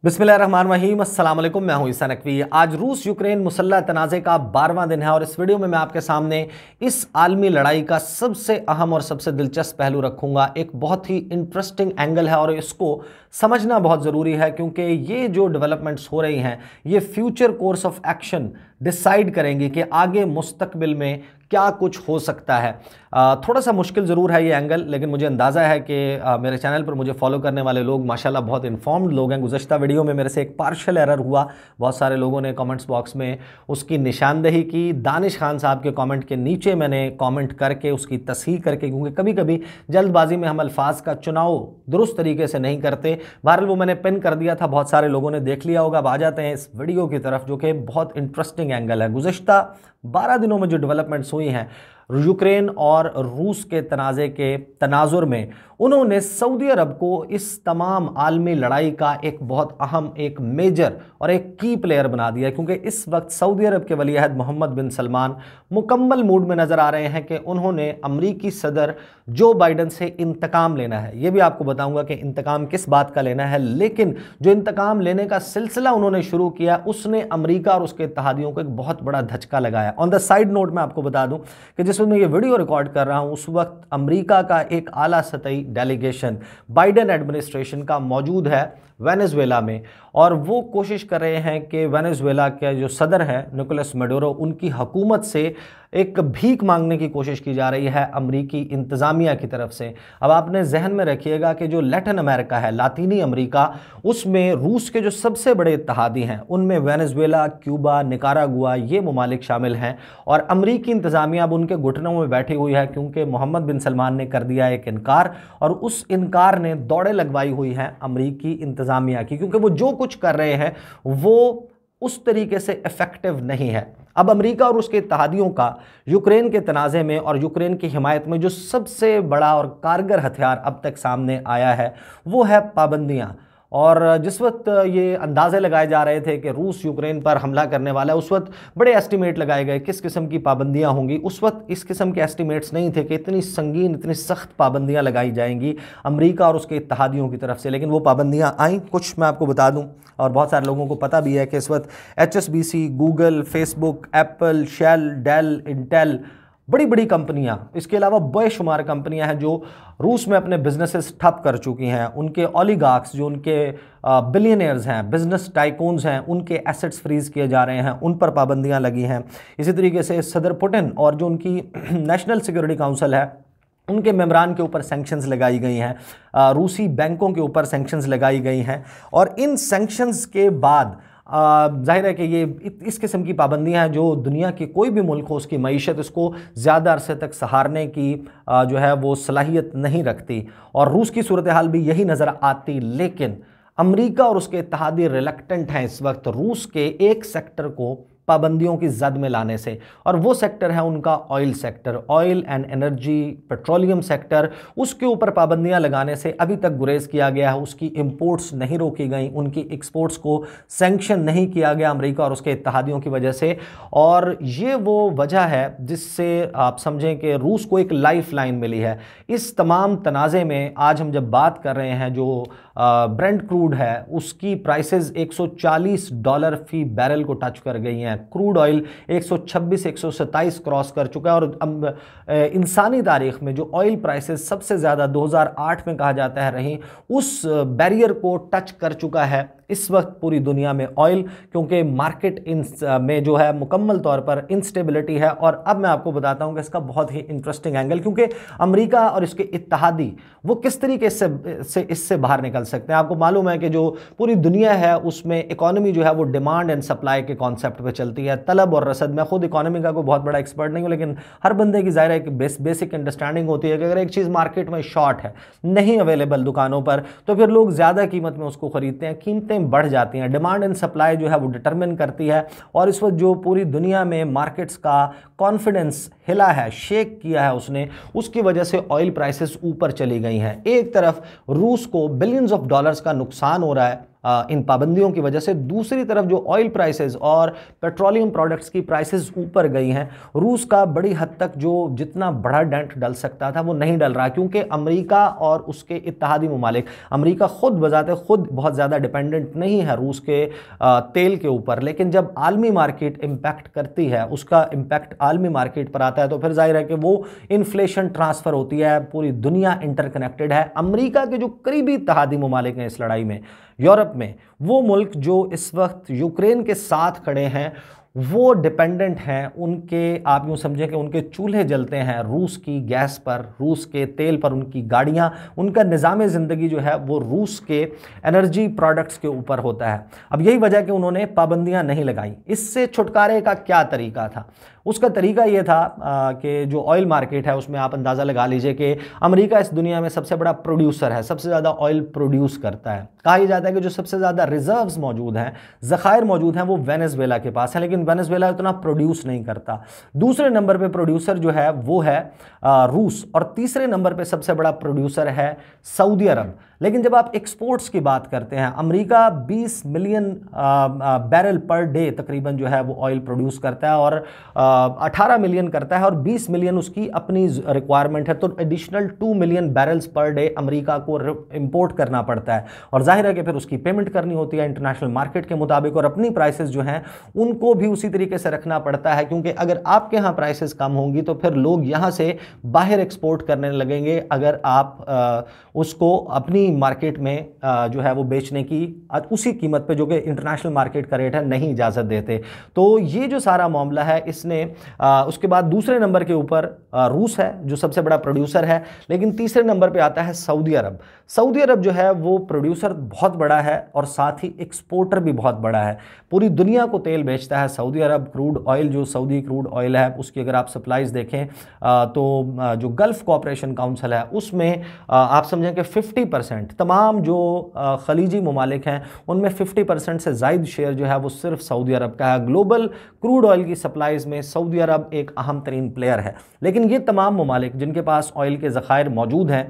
बिस्मिल्लाहिर्रहमानिर्रहीम, अस्सलाम वालेकुम। मैं हूं ईसा नकवी। आज रूस यूक्रेन मुसल्लह तनाज़े का 12वां दिन है और इस वीडियो में मैं आपके सामने इस आलमी लड़ाई का सबसे अहम और सबसे दिलचस्प पहलू रखूंगा। एक बहुत ही इंटरेस्टिंग एंगल है और इसको समझना बहुत ज़रूरी है क्योंकि ये जो डेवलपमेंट्स हो रही हैं ये future course of action decide करेंगी कि आगे मुस्तकबिल में क्या कुछ हो सकता है। थोड़ा सा मुश्किल ज़रूर है ये एंगल, लेकिन मुझे अंदाज़ा है कि मेरे चैनल पर मुझे फॉलो करने वाले लोग माशाल्लाह बहुत इन्फॉर्म्ड लोग हैं। गुज़श्ता वीडियो में मेरे से एक पार्शल एरर हुआ, बहुत सारे लोगों ने कमेंट्स बॉक्स में उसकी निशानदेही की। दानिश खान साहब के कमेंट के नीचे मैंने कमेंट करके उसकी तस्हीह करके, क्योंकि कभी कभी जल्दबाजी में हम अल्फाज का चुनाव दुरुस्त तरीके से नहीं करते। बहरहाल वो मैंने पिन कर दिया था, बहुत सारे लोगों ने देख लिया होगा। अब आ जाते हैं इस वीडियो की तरफ जो कि बहुत इंटरेस्टिंग एंगल है। गुज़श्ता 12 दिनों में जो डेवलपमेंट्स हुई हैं यूक्रेन और रूस के तनाज़े के तनाजुर में, उन्होंने सऊदी अरब को इस तमाम आलमी लड़ाई का एक बहुत अहम, एक मेजर और एक की प्लेयर बना दिया, क्योंकि इस वक्त सऊदी अरब के वली अहद मोहम्मद बिन सलमान मुकम्मल मूड में नज़र आ रहे हैं कि उन्होंने अमरीकी सदर जो बाइडन से इंतकाम लेना है। यह भी आपको बताऊंगा कि इंतकाम किस बात का लेना है, लेकिन जो इंतकाम लेने का सिलसिला उन्होंने शुरू किया उसने अमरीका और उसके इत्तेहादियों को एक बहुत बड़ा धचका लगाया। ऑन द साइड नोट मैं आपको बता दूं कि जिस वक्त मैं ये वीडियो रिकॉर्ड कर रहा हूं उस वक्त अमरीका का एक आला सतही डेलीगेशन बाइडन एडमिनिस्ट्रेशन का मौजूद है वेनेजुएला में, और वो कोशिश कर रहे हैं कि वेनेजुएला के जो सदर हैं निकोलस मेडोरो, उनकी हुकूमत से एक भीख मांगने की कोशिश की जा रही है अमरीकी इंतज़ामिया की तरफ से। अब आपने जहन में रखिएगा कि जो लैटिन अमेरिका है, लातीनी अमरीका, उसमें रूस के जो सबसे बड़े इत्तेहादी हैं उनमें वेनेजुएला, क्यूबा, निकारागुआ ये ममालिक शामिल हैं, और अमरीकी इंतज़ामिया अब उनके घुटनों में बैठी हुई है क्योंकि मोहम्मद बिन सलमान ने कर दिया एक इनकार, और उस इनकार ने दौड़े लगवाई हुई हैं अमरीकी इंतज़ामिया की, क्योंकि वो जो कुछ कर रहे हैं वो उस तरीके से इफेक्टिव नहीं है। अब अमेरिका और उसके इत्तेहादियों का यूक्रेन के तनाज़े में और यूक्रेन की हिमायत में जो सबसे बड़ा और कारगर हथियार अब तक सामने आया है वो है पाबंदियाँ। और जिस वक्त ये अंदाज़े लगाए जा रहे थे कि रूस यूक्रेन पर हमला करने वाला है, उस वक्त बड़े एस्टिमेट लगाए गए किस किस्म की पाबंदियां होंगी। उस वक्त इस किस्म के एस्टिमेट्स नहीं थे कि इतनी संगीन, इतनी सख्त पाबंदियां लगाई जाएंगी अमेरिका और उसके इत्तेहादियों की तरफ से, लेकिन वो पाबंदियां आई। कुछ मैं आपको बता दूं, और बहुत सारे लोगों को पता भी है कि इस वक्त HSBC, Google, Facebook, Apple, Shell, Dell, Intel, बड़ी बड़ी कंपनियां, इसके अलावा बेशुमार कंपनियां हैं जो रूस में अपने बिजनेसेस ठप कर चुकी हैं। उनके ओलिगार्क्स, जो उनके बिलियनियर्स हैं, बिजनेस टाइकून्स हैं, उनके एसेट्स फ्रीज किए जा रहे हैं, उन पर पाबंदियां लगी हैं। इसी तरीके से सदर पुतिन और जो उनकी नेशनल सिक्योरिटी काउंसिल है उनके मेंबरान के ऊपर सैंक्शंस लगाई गई हैं, रूसी बैंकों के ऊपर सैंक्शंस लगाई गई हैं, और इन सैंक्शंस के बाद जाहिर है कि ये इस किस्म की पाबंदियां हैं जो दुनिया के कोई भी मुल्क हो उसकी मईशत, इसको ज़्यादा अरसे तक सहारने की जो है वो सलाहियत नहीं रखती, और रूस की सूरत हाल भी यही नज़र आती। लेकिन अमेरिका और उसके इत्तेहादी रिलक्टेंट हैं इस वक्त रूस के एक सेक्टर को पाबंदियों की जद में लाने से, और वो सेक्टर है उनका oil sector, oil and energy, petroleum sector. उसके ऊपर पाबंदियां लगाने से अभी तक गुरेज किया गया है, उसकी इंपोर्ट्स नहीं रोकी गई, उनकी एक्सपोर्ट्स को सैंक्शन नहीं किया गया अमेरिका और उसके इत्तेहादियों की वजह से। और ये वो वजह है जिससे आप समझें कि रूस को एक लाइफ लाइन मिली है इस तमाम तनाज़े में। आज हम जब बात कर रहे हैं, जो ब्रेंट क्रूड है उसकी प्राइसेस $140 फी बैरल को टच कर गई हैं। क्रूड ऑयल 126-127 क्रॉस कर चुका है, और इंसानी तारीख में जो ऑयल प्राइसेस सबसे ज़्यादा 2008 में कहा जाता है रही, उस बैरियर को टच कर चुका है इस वक्त पूरी दुनिया में ऑयल, क्योंकि मार्केट में जो है मुकम्मल तौर पर इंस्टेबिलिटी है। और अब मैं आपको बताता हूं कि इसका बहुत ही इंटरेस्टिंग एंगल, क्योंकि अमेरिका और इसके इत्तेहादी वो किस तरीके से इससे बाहर निकल सकते हैं। आपको मालूम है कि जो पूरी दुनिया है उसमें इकोनॉमी जो है वो डिमांड एंड सप्लाई के कॉन्सेप्ट पे चलती है, तलब और रसद। मैं खुद इकोनॉमी का कोई बहुत बड़ा एक्सपर्ट नहीं हूँ, लेकिन हर बंदे की ज़ाहिर है कि बेसिक अंडरस्टैंडिंग होती है कि अगर एक चीज़ मार्केट में शॉर्ट है, नहीं अवेलेबल दुकानों पर, तो फिर लोग ज़्यादा कीमत में उसको ख़रीदते हैं, कीमतें बढ़ जाती हैं। डिमांड एंड सप्लाई जो है वो डिटरमिन करती है, और इस वक्त जो पूरी दुनिया में मार्केट्स का कॉन्फिडेंस हिला है, शेक किया है उसने, उसकी वजह से ऑयल प्राइसेस ऊपर चली गई हैं। एक तरफ रूस को बिलियंस ऑफ डॉलर्स का नुकसान हो रहा है इन पाबंदियों की वजह से। दूसरी तरफ जो ऑयल प्राइसेस और पेट्रोलियम प्रोडक्ट्स की प्राइसेस ऊपर गई हैं, रूस का बड़ी हद तक जो जितना बड़ा डेंट डल सकता था वो नहीं डल रहा, क्योंकि अमेरिका और उसके इत्तेहादी ममालिक, अमेरिका खुद बजाते खुद बहुत ज़्यादा डिपेंडेंट नहीं है रूस के तेल के ऊपर, लेकिन जब आलमी मार्केट इम्पैक्ट करती है, उसका इम्पैक्ट आलमी मार्केट पर आता है, तो फिर जाहिर है कि वो इन्फ्लेशन ट्रांसफ़र होती है। पूरी दुनिया इंटरकनेक्टेड है। अमेरिका के जो करीबी इत्तेहादी ममालिक हैं इस लड़ाई में, यूरोप में, वो मुल्क जो इस वक्त यूक्रेन के साथ खड़े हैं, वो डिपेंडेंट हैं, उनके आप यूँ समझें कि उनके चूल्हे जलते हैं रूस की गैस पर, रूस के तेल पर, उनकी गाड़ियाँ, उनका निज़ाम ज़िंदगी जो है वो रूस के एनर्जी प्रोडक्ट्स के ऊपर होता है। अब यही वजह कि उन्होंने पाबंदियाँ नहीं लगाई। इससे छुटकारे का क्या तरीका था? उसका तरीका ये था कि जो ऑयल मार्केट है उसमें आप अंदाज़ा लगा लीजिए कि अमेरिका इस दुनिया में सबसे बड़ा प्रोड्यूसर है, सबसे ज़्यादा ऑयल प्रोड्यूस करता है। कहा जाता है कि जो सबसे ज़्यादा रिजर्व्स मौजूद हैं, ज़खायर मौजूद हैं, वो वेनेजुएला के पास है, लेकिन वेनेजुएला उतना प्रोड्यूस नहीं करता। दूसरे नंबर पे प्रोड्यूसर जो है वो है रूस, और तीसरे नंबर पे सबसे बड़ा प्रोड्यूसर है सऊदी अरब। लेकिन जब आप एक्सपोर्ट्स की बात करते हैं, America 20 million barrel per day तकरीबन जो है वो ऑयल प्रोड्यूस करता है, और 18 मिलियन करता है, और 20 मिलियन उसकी अपनी रिक्वायरमेंट है, तो additional 2 million barrels per day America को इंपोर्ट करना पड़ता है। और जाहिर है कि फिर उसकी पेमेंट करनी होती है इंटरनेशनल मार्केट के मुताबिक, और अपनी प्राइसेस जो हैं उनको भी उसी तरीके से रखना पड़ता है, क्योंकि अगर आपके यहाँ प्राइसेस कम होंगी तो फिर लोग यहाँ से बाहर एक्सपोर्ट करने लगेंगे, अगर आप उसको अपनी मार्केट में जो है वो बेचने की उसी कीमत पे जो कि इंटरनेशनल मार्केट का रेट है नहीं इजाज़त देते। तो ये जो सारा मामला है, इसने उसके बाद दूसरे नंबर के ऊपर रूस है जो सबसे बड़ा प्रोड्यूसर है, लेकिन तीसरे नंबर पे आता है सऊदी अरब। सऊदी अरब जो है वो प्रोड्यूसर बहुत बड़ा है और साथ ही एक्सपोर्टर भी बहुत बड़ा है, पूरी दुनिया को तेल बेचता है सऊदी अरब। क्रूड ऑयल जो सऊदी क्रूड ऑयल है उसकी अगर आप सप्लाईज देखें तो जो गल्फ़ कोऑपरेशन काउंसिल है उसमें आप समझें कि 50% तमाम जो खलीजी ममालिक हैं उनमें 50% से ज़ायद शेयर जो है वो सिर्फ सऊदी अरब का है। ग्लोबल क्रूड ऑयल की सप्लाईज़ में सऊदी अरब एक अहम तरीन प्लेयर है। लेकिन ये तमाम ममालिक जिनके पास ऑयल के ज़खायर मौजूद हैं,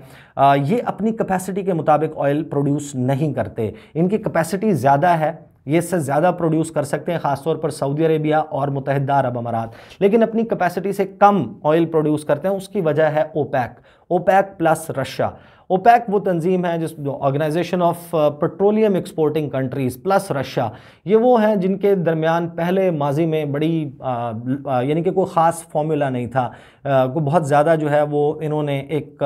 ये अपनी कैपेसिटी के मुताबिक ऑयल प्रोड्यूस नहीं करते। इनकी कैपेसिटी ज़्यादा है, ये इससे ज़्यादा प्रोड्यूस कर सकते हैं, ख़ासतौर पर सऊदी अरेबिया और मुत्तहिदा अरब अमारात, लेकिन अपनी कैपेसिटी से कम ऑयल प्रोड्यूस करते हैं। उसकी वजह है ओपेक प्लस रशिया। ओपेक वो तंजीम है जिस organization of petroleum exporting countries plus Russia, ये वो हैं जिनके दरमियान पहले माजी में बड़ी यानी कि कोई ख़ास फार्मूला नहीं था, को बहुत ज़्यादा जो है वो इन्होंने एक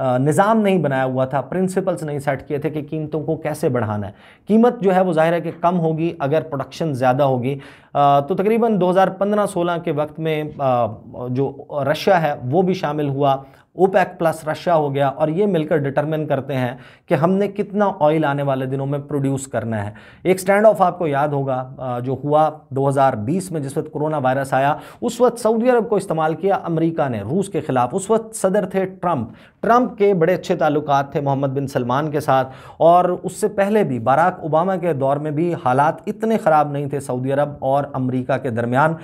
निज़ाम नहीं बनाया हुआ था, प्रिंसिपल्स नहीं सेट किए थे कि कीमतों को कैसे बढ़ाना है। कीमत जो है वो ज़ाहिर है कि कम होगी अगर प्रोडक्शन ज़्यादा होगी। तो तकरीबन 2015-16 के वक्त में जो रशिया है वो भी शामिल हुआ, ओपेक प्लस रशिया हो गया, और ये मिलकर डिटरमिन करते हैं कि हमने कितना ऑयल आने वाले दिनों में प्रोड्यूस करना है। एक स्टैंड ऑफ आपको याद होगा जो हुआ 2020 में, जिस वक्त कोरोना वायरस आया, उस वक्त सऊदी अरब को इस्तेमाल किया अमेरिका ने रूस के खिलाफ। उस वक्त सदर थे ट्रंप के बड़े अच्छे ताल्लुकात थे मोहम्मद बिन सलमान के साथ, और उससे पहले भी बराक ओबामा के दौर में भी हालात इतने ख़राब नहीं थे सऊदी अरब और अमेरिका के दरमियान।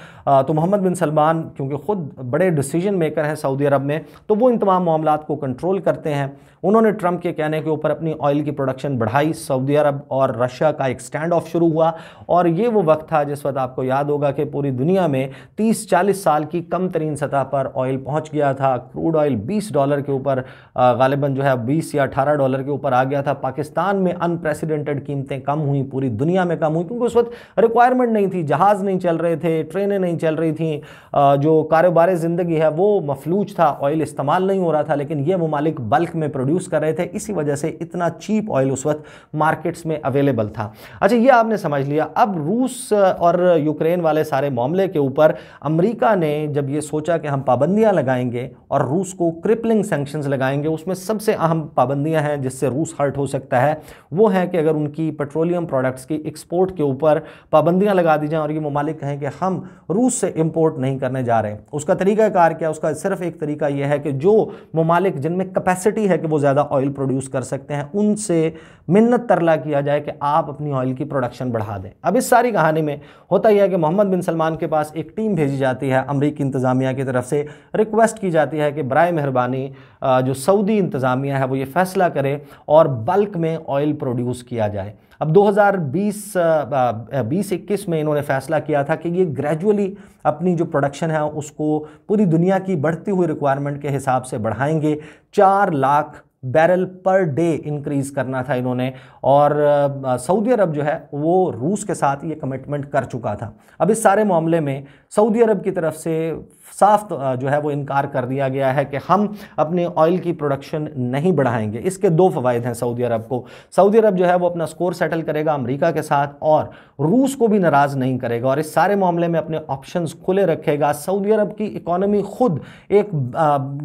तो मोहम्मद बिन सलमान क्योंकि ख़ुद बड़े डिसीजन मेकर हैं सऊदी अरब में, तो वो तमाम मामलात को कंट्रोल करते हैं। उन्होंने ट्रंप के कहने के ऊपर अपनी ऑयल की प्रोडक्शन बढ़ाई। सऊदी अरब और रशिया का एक स्टैंड ऑफ शुरू हुआ, और ये वो वक्त था जिस वक्त आपको याद होगा कि पूरी दुनिया में 30-40 साल की कम तरीन सतह पर ऑयल पहुंच गया था। क्रूड ऑयल $20 के ऊपर गालिबन जो है 20 या $18 के ऊपर आ गया था। पाकिस्तान में अनप्रेसिडेंटेड कीमतें कम हुई, पूरी दुनिया में कम हुई, क्योंकि उस वक्त रिक्वायरमेंट नहीं थी, जहाज़ नहीं चल रहे थे, ट्रेनें नहीं चल रही थी, जो कारोबार ज़िंदगी है वो मफलूज था, ऑयल इस्तेमाल नहीं हो रहा था, लेकिन ये ममालिक बल्क में प्रोड्यूस कर रहे थे, इसी वजह से इतना चीप ऑयल उस वक्त मार्केट्स में अवेलेबल था। अच्छा, ये आपने समझ लिया। अब रूस और यूक्रेन वाले सारे मामले के ऊपर अमेरिका ने जब ये सोचा कि हम पाबंदियां लगाएंगे और रूस को क्रिपलिंग सैंक्शंस लगाएंगे, उसमें सबसे अहम पाबंदियां हैं जिससे रूस हर्ट हो सकता है, वो है कि अगर उनकी पेट्रोलियम प्रोडक्ट्स की एक्सपोर्ट के ऊपर पाबंदियां लगा दी जाएं और ये ममालिक कहें कि हम रूस से इंपोर्ट नहीं करने जा रहे। उसका तरीकाकार क्या? उसका सिर्फ एक तरीका यह है कि जो ममालिक जिनमें कैपेसिटी है कि वो ज़्यादा ऑयल प्रोड्यूस कर सकते हैं, उनसे मिन्नत तरला किया जाए कि आप अपनी ऑयल की प्रोडक्शन बढ़ा दें। अब इस सारी कहानी में होता यह है कि मोहम्मद बिन सलमान के पास एक टीम भेजी जाती है अमरीकी इंतज़ामिया की तरफ से, रिक्वेस्ट की जाती है कि बराए मेहरबानी जो सऊदी इंतज़ामिया है वो ये फ़ैसला करे और बल्क में ऑयल प्रोड्यूस किया जाए। अब 2020-21 में इन्होंने फैसला किया था कि ये ग्रेजुअली अपनी जो प्रोडक्शन है उसको पूरी दुनिया की बढ़ती हुई रिक्वायरमेंट के हिसाब से बढ़ाएंगे। 4 lakh barrel per day increase करना था इन्होंने, और सऊदी अरब जो है वो रूस के साथ ये कमिटमेंट कर चुका था। अब इस सारे मामले में सऊदी अरब की तरफ से साफ जो है वो इनकार कर दिया गया है कि हम अपने ऑयल की प्रोडक्शन नहीं बढ़ाएंगे। इसके 2 फ़वाइद हैं सऊदी अरब को। सऊदी अरब जो है वो अपना स्कोर सेटल करेगा अमेरिका के साथ और रूस को भी नाराज़ नहीं करेगा और इस सारे मामले में अपने ऑप्शंस खुले रखेगा। सऊदी अरब की इकोनॉमी खुद एक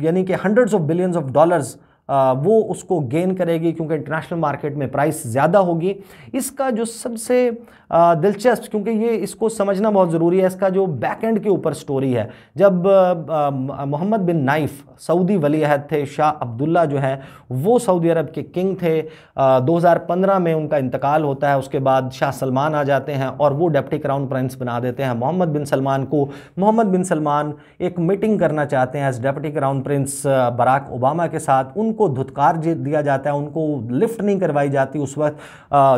यानी कि hundreds of billions of dollars वो उसको गेन करेगी क्योंकि इंटरनेशनल मार्केट में प्राइस ज़्यादा होगी। इसका जो सबसे दिलचस्प, क्योंकि ये इसको समझना बहुत ज़रूरी है, इसका जो बैक एंड के ऊपर स्टोरी है, जब मोहम्मद बिन नाइफ सऊदी वली अहद थे, शाह अब्दुल्ला जो है वो सऊदी अरब के किंग थे। 2015 में उनका इंतकाल होता है, उसके बाद शाह सलमान आ जाते हैं और वो डिप्टी क्राउन प्रिंस बना देते हैं मोहम्मद बिन सलमान को। मोहम्मद बिन सलमान एक मीटिंग करना चाहते हैं as deputy crown prince Barack Obama के साथ, उनको धुतकार दिया जाता है, उनको लिफ्ट नहीं करवाई जाती उस वक्त,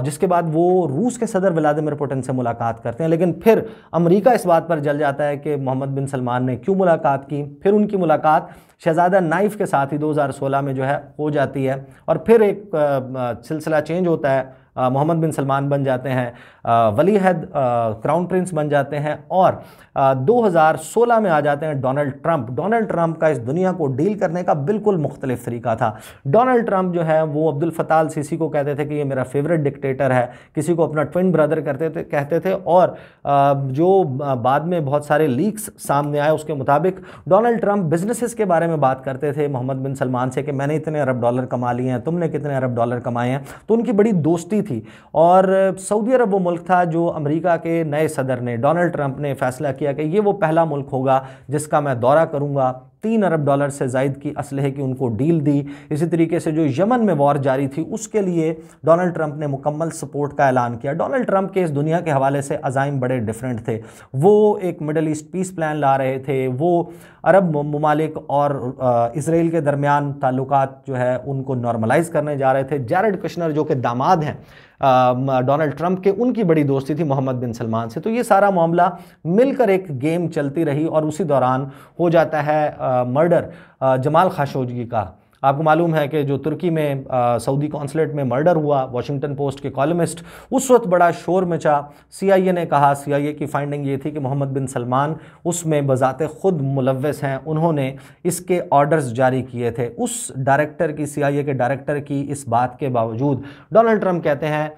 जिसके बाद वो रूस के सदर व्लादिमीर पुतिन से मुलाकात करते हैं। लेकिन फिर अमेरिका इस बात पर जल जाता है कि मोहम्मद बिन सलमान ने क्यों मुलाकात की। फिर उनकी मुलाकात शहजादा नाइफ के साथ ही 2016 में जो है हो जाती है और फिर एक सिलसिला चेंज होता है। मोहम्मद बिन सलमान बन जाते हैं वली अहद, क्राउन प्रिंस बन जाते हैं और 2016 में आ जाते हैं डोनाल्ड ट्रंप। डोनाल्ड ट्रंप का इस दुनिया को डील करने का बिल्कुल मुख्तलिफ तरीका था। डोनाल्ड ट्रंप जो है वो अब्दुल फत्ताह अल सीसी को कहते थे कि ये मेरा फेवरेट डिक्टेटर है, किसी को अपना ट्विन ब्रदर कहते थे और जो बाद में बहुत सारे लीक्स सामने आए उसके मुताबिक डोनाल्ड ट्रंप बिजनेसेस के बारे में बात करते थे मोहम्मद बिन सलमान से कि मैंने इतने अरब डॉलर कमा लिए हैं, तुमने कितने अरब डॉलर कमाए हैं। तो उनकी बड़ी दोस्ती थी और सऊदी अरब वो मुल्क था जो अमेरिका के नए सदर ने डोनाल्ड ट्रंप ने फैसला किया कि ये वो पहला मुल्क होगा जिसका मैं दौरा करूंगा। 3 अरब डॉलर से ज़ायद की असलहे की उनको डील दी। इसी तरीके से जो यमन में वॉर जारी थी उसके लिए डोनाल्ड ट्रंप ने मुकम्मल सपोर्ट का ऐलान किया। डोनाल्ड ट्रंप के इस दुनिया के हवाले से अज़ाइम बड़े डिफरेंट थे। वो एक मिडल ईस्ट पीस प्लान ला रहे थे, वो अरब ममालिक और इसराइल के दरमियान ताल्लुकात जो है उनको नॉर्मलाइज करने जा रहे थे। जैरेड कुशनर जो कि दामाद हैं डोनाल्ड ट्रंप के, उनकी बड़ी दोस्ती थी मोहम्मद बिन सलमान से। तो ये सारा मामला मिलकर एक गेम चलती रही और उसी दौरान हो जाता है मर्डर जमाल खाशोगी का। आपको मालूम है कि जो तुर्की में सऊदी कॉन्सुलेट में मर्डर हुआ वॉशिंगटन पोस्ट के कॉलमिस्ट, उस वक्त बड़ा शोर मचा। CIA ने कहा, CIA की फाइंडिंग ये थी कि मोहम्मद बिन सलमान उसमें बजाते खुद मुलव्वस हैं, उन्होंने इसके ऑर्डर्स जारी किए थे। उस डायरेक्टर की, CIA के डायरेक्टर की इस बात के बावजूद डोनाल्ड ट्रंप कहते हैं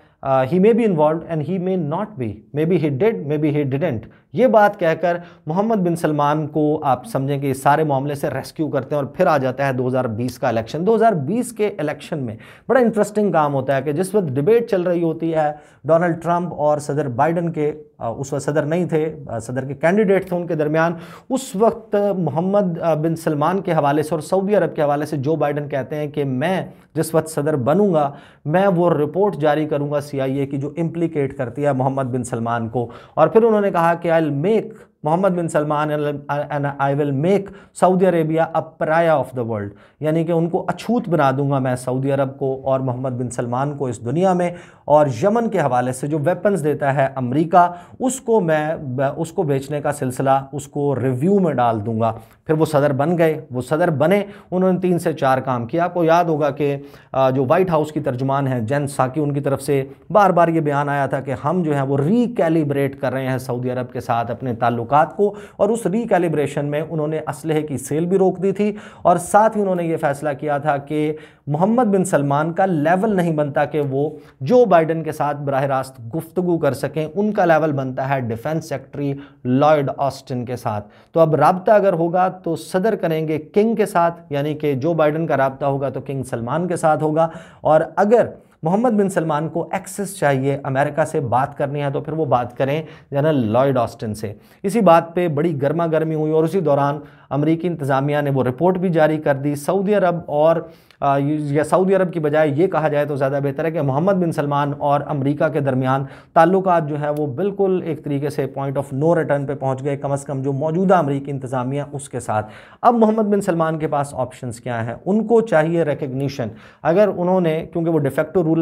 he may be involved and he may not be, maybe he did, maybe he didn't। ये बात कहकर मोहम्मद बिन सलमान को आप समझें कि इस सारे मामले से रेस्क्यू करते हैं और फिर आ जाता है 2020 का इलेक्शन। 2020 के इलेक्शन में बड़ा इंटरेस्टिंग काम होता है कि जिस वक्त डिबेट चल रही होती है डोनाल्ड ट्रंप और सदर बाइडन के, उस वक्त सदर नहीं थे, सदर के कैंडिडेट थे उनके दरमियान, उस वक्त मोहम्मद बिन सलमान के हवाले से और सऊदी अरब के हवाले से जो बाइडन कहते हैं कि मैं जिस वक्त सदर बनूंगा मैं वो रिपोर्ट जारी करूंगा CIA की जो इम्प्लीकेट करती है मोहम्मद बिन सलमान को। और फिर उन्होंने कहा कि I will make Mohammed bin Salman and I will make Saudi Arabia a pariah of the world, यानी कि उनको अछूत बना दूंगा मैं सऊदी अरब को और मोहम्मद बिन सलमान को इस दुनिया में। और यमन के हवाले से जो वेपन्स देता है अमेरिका, उसको मैं उसको बेचने का सिलसिला उसको रिव्यू में डाल दूंगा। फिर वो सदर बन गए, वो सदर बने, उन्होंने 3 से 4 काम किया। आपको याद होगा कि जो वाइट हाउस की तर्जुमान है जेन साकी, उनकी तरफ से बार बार ये बयान आया था कि हम जो है वो रिकैलिब्रेट कर रहे हैं सऊदी अरब के साथ अपने ताल्लुकात को, और उस रिकैलिब्रेशन में उन्होंने असलहे की सेल भी रोक दी थी और साथ ही उन्होंने ये फैसला किया था कि मोहम्मद बिन सलमान का लेवल नहीं बनता कि वो जो बाइडन के साथ बराह रास्त गुफ्तगू कर सकें, उनका लेवल बनता है डिफेंस सेक्रेटरी लॉयड ऑस्टिन के साथ। तो अब राब्ता अगर होगा तो सदर करेंगे किंग के साथ, यानी कि जो बाइडन का राब्ता होगा तो किंग सलमान के साथ होगा, और अगर मोहम्मद बिन सलमान को एक्सेस चाहिए अमेरिका से बात करनी है तो फिर वो बात करें जनरल लॉयड ऑस्टिन से। इसी बात पे बड़ी गर्मा गर्मी हुई और उसी दौरान अमेरिकी इंतज़ामिया ने वो रिपोर्ट भी जारी कर दी। सऊदी अरब और या सऊदी अरब की बजाय ये कहा जाए तो ज़्यादा बेहतर है कि मोहम्मद बिन सलमान और अमेरिका के दरमियान ताल्लुकात जो है वो बिल्कुल एक तरीके से पॉइंट ऑफ नो रिटर्न पे पहुंच गए, कम से कम जो मौजूदा अमेरिकी इंतज़ामिया उसके साथ। अब मोहम्मद बिन सलमान के पास ऑप्शंस क्या हैं? उनको चाहिए रिकग्निशन। अगर उन्होंने, क्योंकि वो डिफेक्टो रूल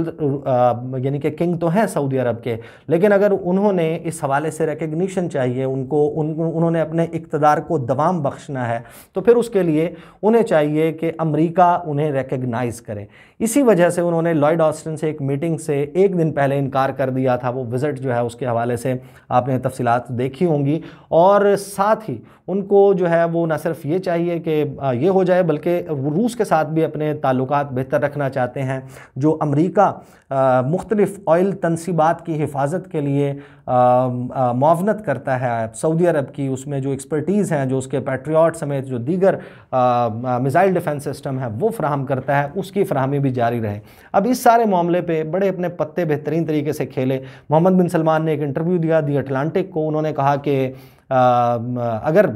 यानी कि किंग तो हैं सऊदी अरब के, लेकिन अगर उन्होंने इस हवाले से रिकग्निशन चाहिए, उन्होंने अपने इक़्तिदार को दवाम बख्शना है, तो फिर उसके लिए उन्हें चाहिए कि अमेरिका उन्हें रिकग्नाइज़ करे। इसी वजह से उन्होंने लॉयड ऑस्टिन से एक मीटिंग से एक दिन पहले इनकार कर दिया था। वो विज़िट जो है उसके हवाले से आपने तफसीलात देखी होंगी। और साथ ही उनको जो है वो न सिर्फ ये चाहिए कि ये हो जाए, बल्कि रूस के साथ भी अपने ताल्लुकात बेहतर रखना चाहते हैं। जो अमेरिका मुख्तलिफ ऑयल तनसीबात की हिफाजत के लिए मुआवनत करता है सऊदी अरब की, उसमें जो एक्सपर्टीज़ हैं, जो उसके पैट्रियट समेत जो दीगर मिसाइल डिफेंस सिस्टम है वो फ्राहम करता है, उसकी फ्राहमी भी जारी रहे। अब इस सारे मामले पे बड़े अपने पत्ते बेहतरीन तरीके से खेले। मोहम्मद बिन सलमान ने एक इंटरव्यू दिया दी अटलांटिक को। उन्होंने कहा कि अगर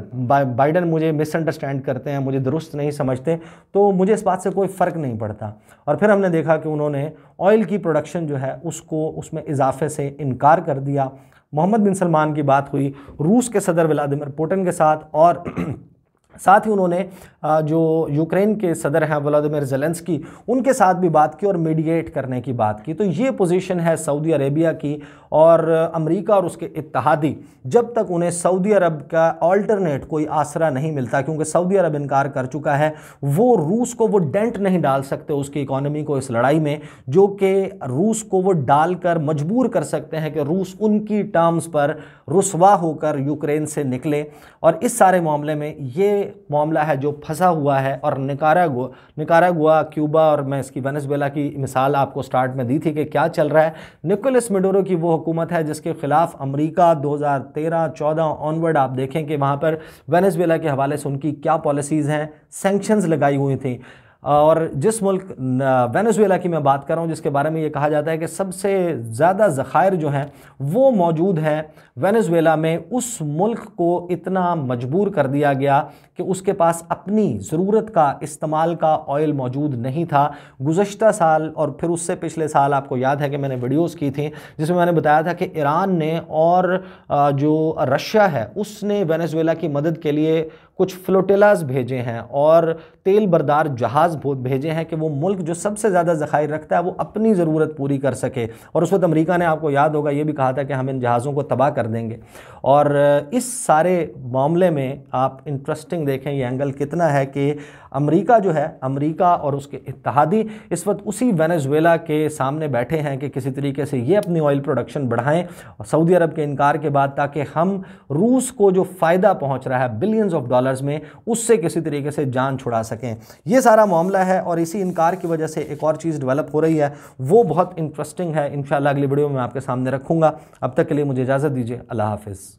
बाइडन मुझे मिसअंडरस्टैंड करते हैं, मुझे दुरुस्त नहीं समझते, तो मुझे इस बात से कोई फ़र्क नहीं पड़ता। और फिर हमने देखा कि उन्होंने ऑयल की प्रोडक्शन जो है उसको उसमें इजाफे से इनकार कर दिया। मोहम्मद बिन सलमान की बात हुई रूस के सदर व्लादिमीर पुतिन के साथ, और साथ ही उन्होंने जो यूक्रेन के सदर हैं वोलोदिमीर ज़ेलेंस्की, उनके साथ भी बात की और मीडिएट करने की बात की। तो ये पोजीशन है सऊदी अरेबिया की। और अमेरिका और उसके इत्तहादी, जब तक उन्हें सऊदी अरब का अल्टरनेट कोई आसरा नहीं मिलता, क्योंकि सऊदी अरब इनकार कर चुका है, वो रूस को वो डेंट नहीं डाल सकते उसकी इकॉनमी को इस लड़ाई में, जो कि रूस को वो डालकर मजबूर कर सकते हैं कि रूस उनकी टर्म्स पर रुसवा होकर यूक्रेन से निकले। और इस सारे मामले में ये मामला है जो फंसा हुआ है। और निकारागुआ, क्यूबा, और मैं इसकी वेनेजुएला की मिसाल आपको स्टार्ट में दी थी कि क्या चल रहा है। निकोलस मेडुरो की वो हुकूमत है जिसके खिलाफ अमेरिका 2013-14 ऑनवर्ड आप देखें कि वहाँ पर वेनेजुएला के हवाले से उनकी क्या पॉलिसीज़ हैं, सैंक्शंस लगाई हुई थी। और जिस मुल्क वेनेजुएला की मैं बात कर रहा हूँ, जिसके बारे में ये कहा जाता है कि सबसे ज़्यादा ज़खायर जो हैं वो मौजूद हैं वेनेजुएला में, उस मुल्क को इतना मजबूर कर दिया गया कि उसके पास अपनी ज़रूरत का इस्तेमाल का ऑयल मौजूद नहीं था। गुज़श्ता साल और फिर उससे पिछले साल आपको याद है कि मैंने वीडियोज़ की थी जिसमें मैंने बताया था कि ईरान ने और जो रशिया है उसने वेनेजुएला की मदद के लिए कुछ फ्लोटिलाज भेजे हैं और तेल बरदार जहाज़ भेजे हैं कि वो मुल्क जो सबसे ज़्यादा ज़खायर रखता है वो अपनी ज़रूरत पूरी कर सके। और उस वक्त अमेरिका ने, आपको याद होगा, ये भी कहा था कि हम इन जहाज़ों को तबाह कर देंगे। और इस सारे मामले में आप इंटरेस्टिंग देखें ये एंगल कितना है कि अमेरिका जो है, अमेरिका और उसके इत्तहादी इस वक्त उसी वेनेजुएला के सामने बैठे हैं कि किसी तरीके से ये अपनी ऑयल प्रोडक्शन बढ़ाएं सऊदी अरब के इनकार के बाद, ताकि हम रूस को जो फ़ायदा पहुंच रहा है बिलियंस ऑफ डॉलर्स में, उससे किसी तरीके से जान छुड़ा सकें। ये सारा मामला है और इसी इनकार की वजह से एक और चीज़ डेवलप हो रही है, वो बहुत इंटरेस्टिंग है। इंशाल्लाह अगली वीडियो में मैं आपके सामने रखूँगा। अब तक के लिए मुझे इजाज़त दीजिए। अल्लाह हाफ़िज़।